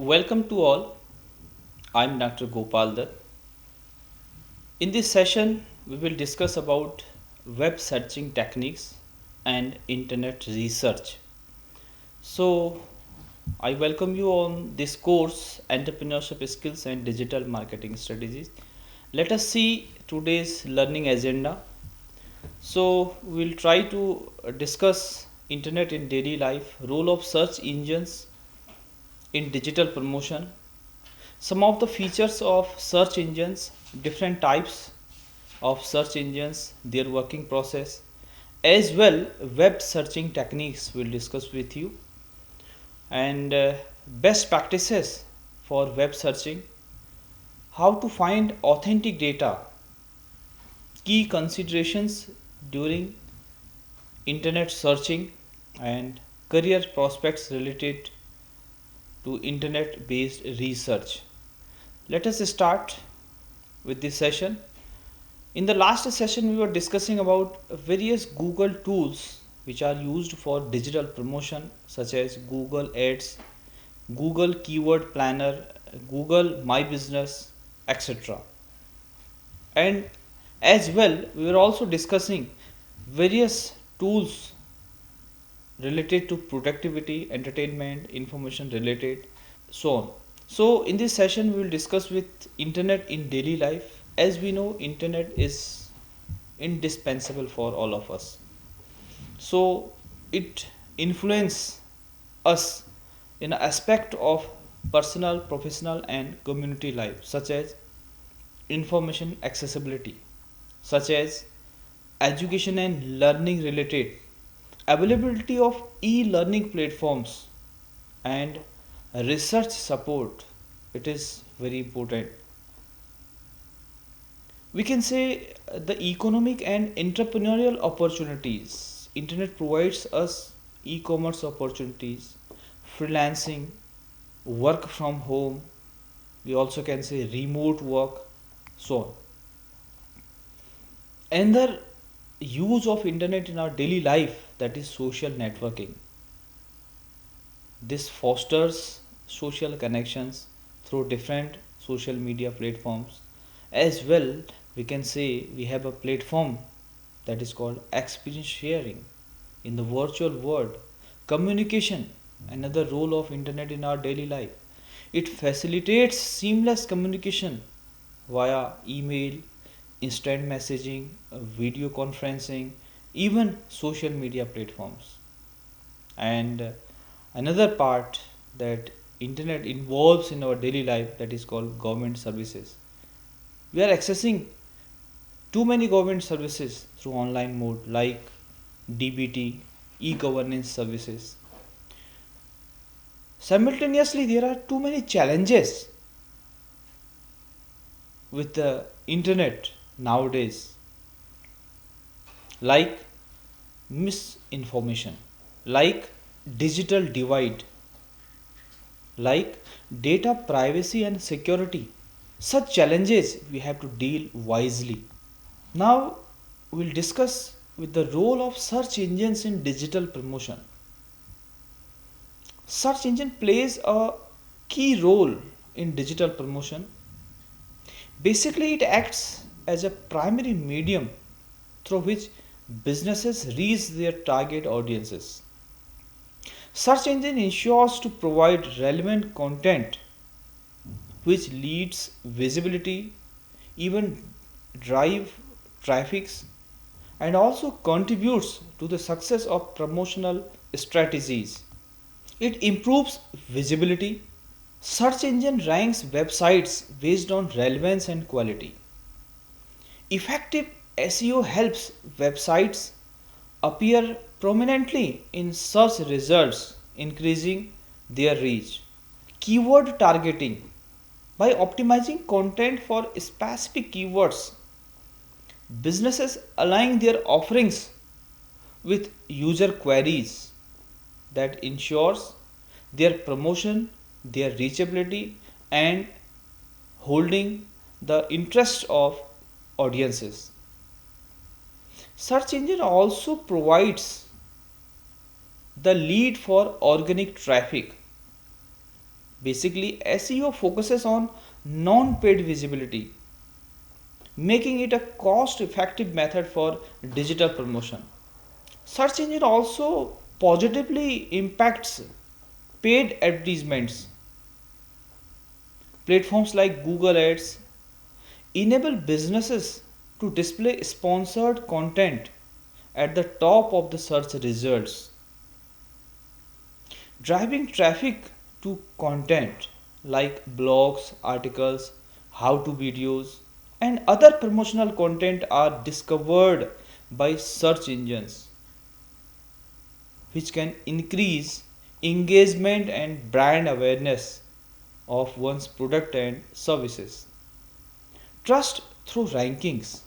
Welcome to all. I'm Dr. Gopal Dutt. In this session, we will discuss about web searching techniques and internet research. So, I welcome you on this course Entrepreneurship Skills and Digital Marketing Strategies. Let us see today's learning agenda. So, we'll try to discuss internet in daily life, role of search engines in digital promotion, some of the features of search engines, different types of search engines, their working process, as well web searching techniques we'll discuss with you, and best practices for web searching, how to find authentic data, key considerations during internet searching, and career prospects related to internet based research. Let us start with this session. In the last session, we were discussing about various Google tools which are used for digital promotion, such as Google Ads, Google Keyword Planner, Google My Business, etc. And as well, we were also discussing various tools related to productivity, entertainment, information related, so on. So in this session, we will discuss with internet in daily life. As we know, internet is indispensable for all of us. So it influences us in an aspect of personal, professional, and community life, such as information accessibility, such as education and learning related, availability of e-learning platforms, and research support. It is very important. We can say the economic and entrepreneurial opportunities. Internet provides us e-commerce opportunities, freelancing, work from home. We also can say remote work, so on. Another use of internet in our daily life, that is social networking. This fosters social connections through different social media platforms. As well, we can say we have a platform that is called experience sharing in the virtual world. Communication, another role of internet in our daily life. It facilitates seamless communication via email, instant messaging, video conferencing, even social media platforms. And another part that internet involves in our daily life, that is called government services. We are accessing too many government services through online mode, like DBT, e-governance services. Simultaneously, there are too many challenges with the internet nowadays, like misinformation, like digital divide, like data privacy and security. Such challenges we have to deal wisely. Now we'll discuss with the role of search engines in digital promotion. Search engine plays a key role in digital promotion. Basically, it acts as a primary medium through which businesses reach their target audiences. Search engine ensures to provide relevant content which leads visibility, even drive traffics, and also contributes to the success of promotional strategies. It improves visibility. Search engine ranks websites based on relevance and quality. Effective SEO helps websites appear prominently in search results, increasing their reach. Keyword targeting. By optimizing content for specific keywords, businesses align their offerings with user queries that ensures their promotion, their reachability, and holding the interest of audiences. Search engine also provides the lead for organic traffic. Basically, SEO focuses on non paid visibility, making it a cost effective method for digital promotion. Search engine also positively impacts paid advertisements. Platforms like Google Ads enable businesses to display sponsored content at the top of the search results, driving traffic to content like blogs, articles, how to videos, and other promotional content are discovered by search engines, which can increase engagement and brand awareness of one's product and services. Trust through rankings.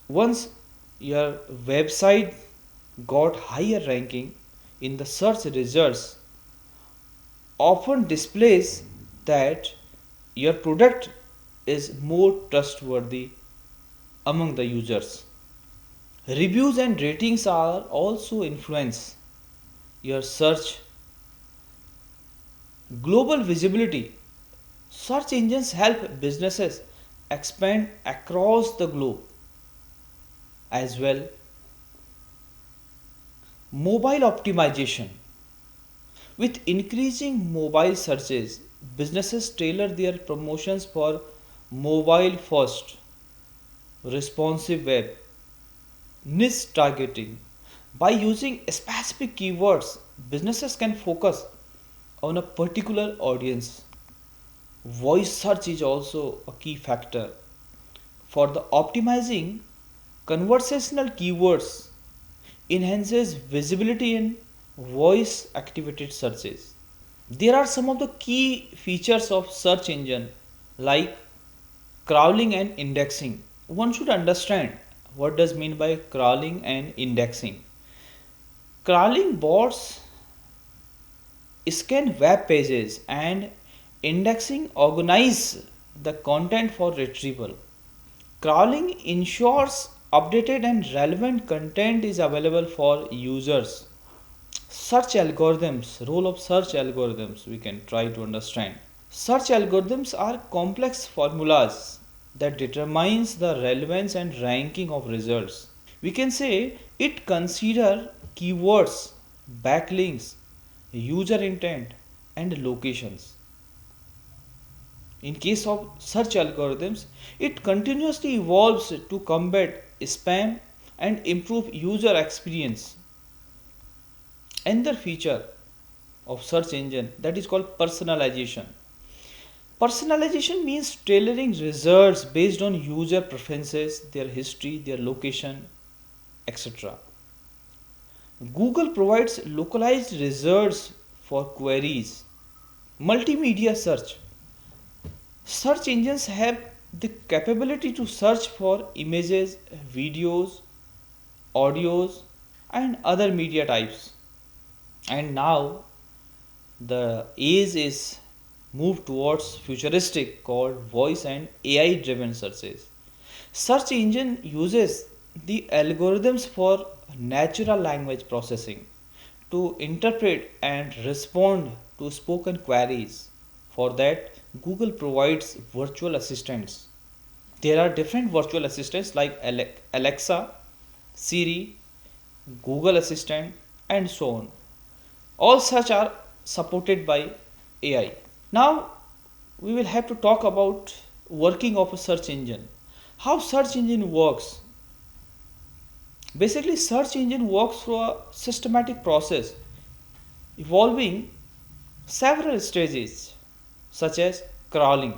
Once your website got higher ranking in the search results, often displays that your product is more trustworthy among the users. Reviews and ratings are also influence your search. Global visibility. Search engines help businesses expand across the globe as well. Mobile optimization. With increasing mobile searches, businesses tailor their promotions for mobile first, responsive web, niche targeting. By using specific keywords, businesses can focus on a particular audience. Voice search is also a key factor for the optimizing conversational keywords enhances visibility in voice activated searches. There are some of the key features of search engine like crawling and indexing. One should understand what does mean by crawling and indexing. Crawling bots scan web pages and indexing organize the content for retrieval. Crawling ensures updated and relevant content is available for users. Search algorithms, role of search algorithms, we can try to understand. Search algorithms are complex formulas that determines the relevance and ranking of results. We can say it consider keywords, backlinks, user intent and locations. In case of search algorithms, it continuously evolves to combat spam and improve user experience. Another feature of search engine that is called personalization. Personalization means tailoring results based on user preferences, their history, their location, etc. Google provides localized results for queries. Multimedia search. Search engines have the capability to search for images, videos, audios, and other media types. And now the age is moved towards futuristic called voice and AI driven searches. Search engine uses the algorithms for natural language processing to interpret and respond to spoken queries. For that, Google provides virtual assistants. There are different virtual assistants like Alexa, Siri, Google Assistant, and so on. All such are supported by AI. Now we will have to talk about working of a search engine. How search engine works. Basically, search engine works through a systematic process involving several stages such as crawling.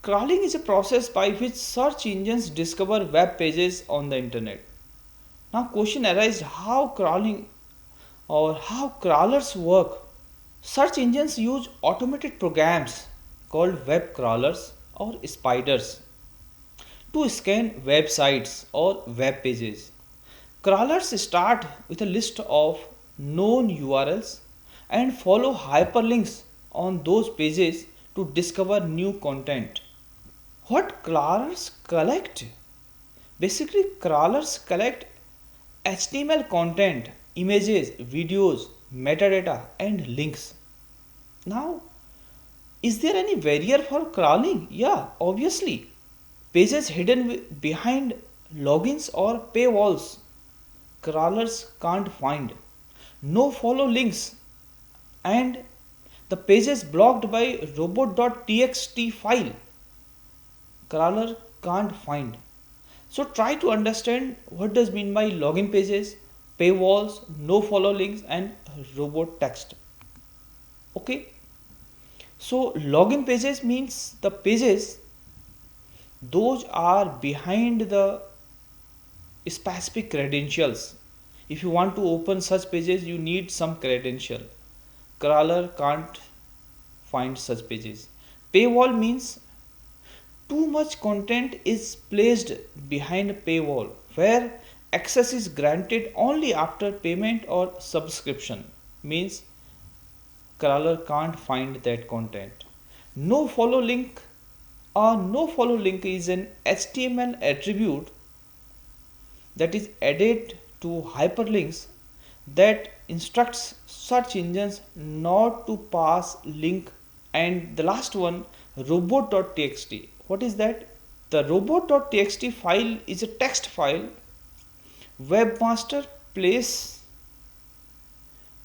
Crawling is a process by which search engines discover web pages on the internet. Now question arises how crawling or how crawlers work. Search engines use automated programs called web crawlers or spiders to scan websites or web pages. Crawlers start with a list of known URLs and follow hyperlinks on those pages to discover new content. What crawlers collect? Basically, crawlers collect HTML content, images, videos, metadata, and links. Now, is there any barrier for crawling? Yeah, obviously. Pages hidden behind logins or paywalls, crawlers can't find. No follow links, and the pages blocked by robot.txt file, crawler can't find. So try to understand what does mean by login pages, paywalls, no follow links and robot text. Okay? So login pages means the pages those are behind the specific credentials. If you want to open such pages, you need some credential. Crawler can't find such pages. Paywall means too much content is placed behind a paywall where access is granted only after payment or subscription. Means crawler can't find that content. No follow link. A no follow link is an HTML attribute that is added to hyperlinks that instructs search engines not to pass link. And the last one, robot.txt. What is that? The robot.txt file is a text file webmaster place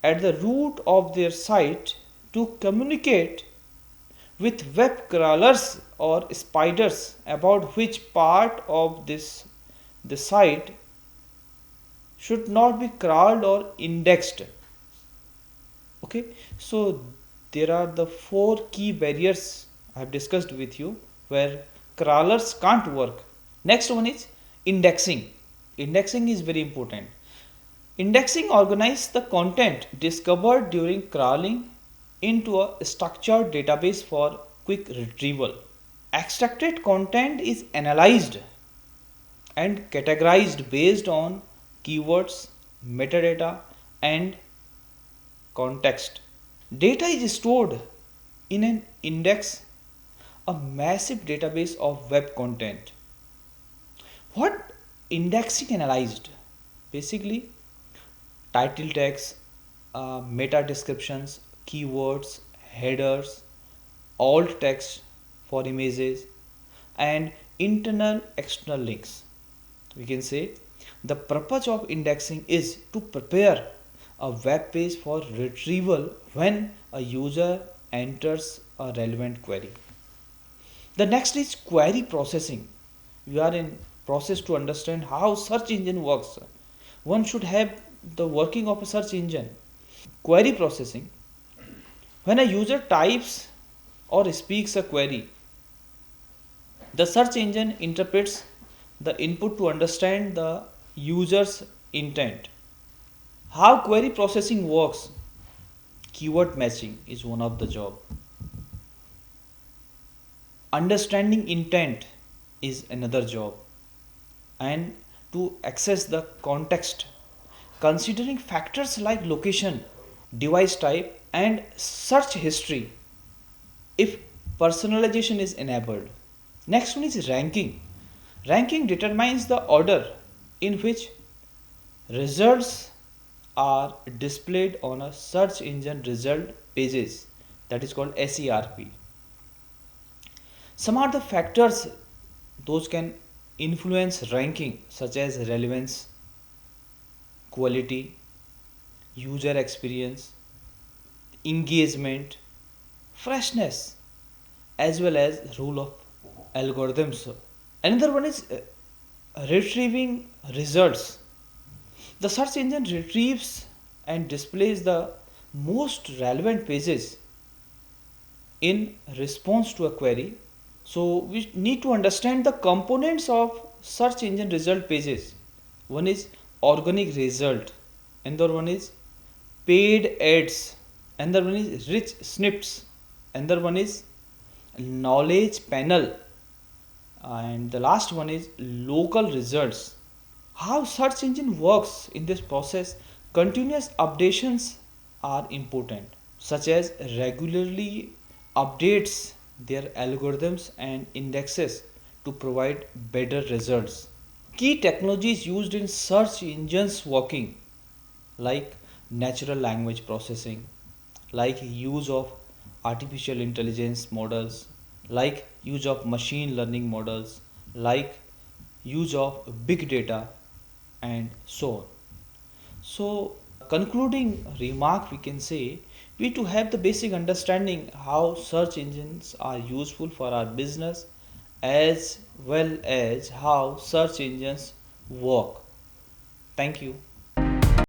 at the root of their site to communicate with web crawlers or spiders about which part of the site should not be crawled or indexed. Okay, so there are the four key barriers I have discussed with you where crawlers can't work. Next one is indexing. Indexing is very important. Indexing organizes the content discovered during crawling into a structured database for quick retrieval. Extracted content is analyzed and categorized based on keywords, metadata, and context. Data is stored in an index, a massive database of web content. What indexing analyzed? Basically, title tags, meta descriptions, keywords, headers, alt text for images, and internal external links. We can say the purpose of indexing is to prepare a web page for retrieval when a user enters a relevant query. The next is query processing. We are in process to understand how search engine works. One should have the working of a search engine. Query processing. When a user types or speaks a query, the search engine interprets the input to understand the user's intent. How query processing works? Keyword matching is one of the job. Understanding intent is another job. And to access the context, considering factors like location, device type, and search history if personalization is enabled. Next one is ranking. Ranking determines the order in which results are displayed on a search engine result pages, that is called SERP. Some are the factors those can influence ranking such as relevance, quality, user experience, engagement, freshness, as well as role of algorithms. Another one is retrieving results. The search engine retrieves and displays the most relevant pages in response to a query. So we need to understand the components of search engine result pages. One is organic result, another one is paid ads, another one is rich snippets, another one is knowledge panel, and the last one is local results. How search engine works in this process? Continuous updations are important, such as regularly updates their algorithms and indexes to provide better results. Key technologies used in search engines working like natural language processing, like use of artificial intelligence models, like use of machine learning models, like use of big data, and so on. So, concluding remark, we can say we to have the basic understanding how search engines are useful for our business as well as how search engines work. Thank you.